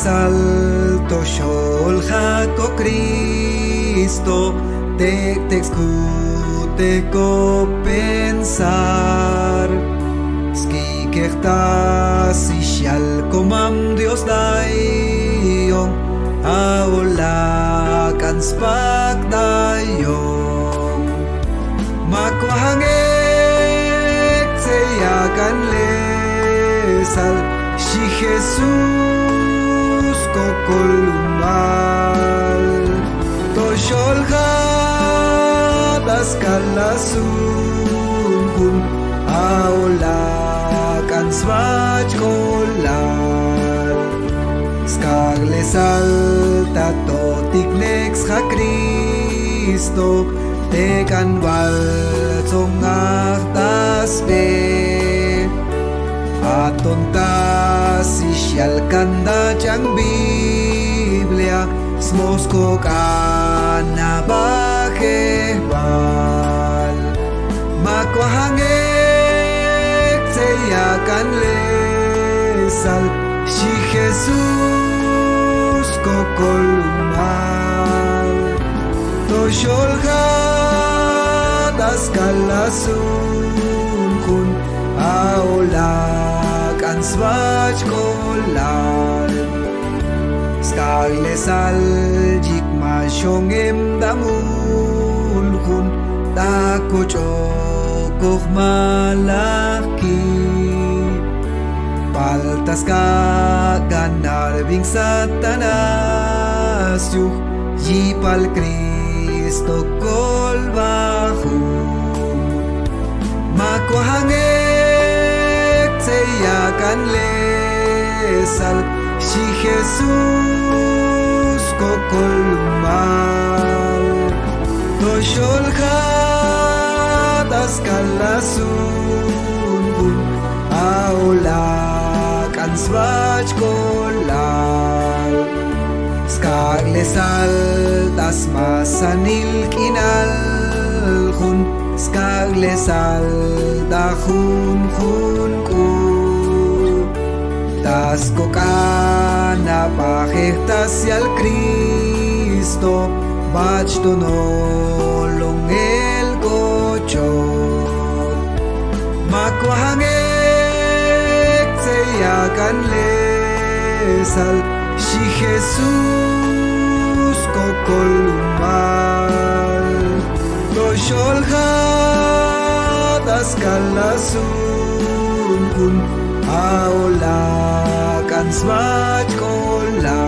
salto sholcha ko Cristo te escute ko pensar ski kechta si shal komam Dios dayon aula kan spak dayon makwahangek seyakan lesal si Jesus kokolumal to sholcha das kalasun aula kan swach kolal skagle salta to tiknex ha Cristo te kan wal tsongach das be atontas isyal kanda jang Biblia smosko kana bakebal makwahangek seyakan lesal si Jesus kokolumal to sholcha das kalasun kun aula kan swach kolal skagle sal jikma shongem damul kun tako chokoch malaki paltas ka ganar bing Satanas yuh yipal Cristo kolbahu makwahangek seyakan lesal si Jesus kokolumal to sholcha das kalasun aula kan swach kolal skagle sal das masanil kinal khun skagle sal da khun ku das ko kana pajektas al Cristo bach tonolong el gocho makwahangek seyakan lesal si Jesus kokolumal to sholcha das kalasun kun aula kan swach kolal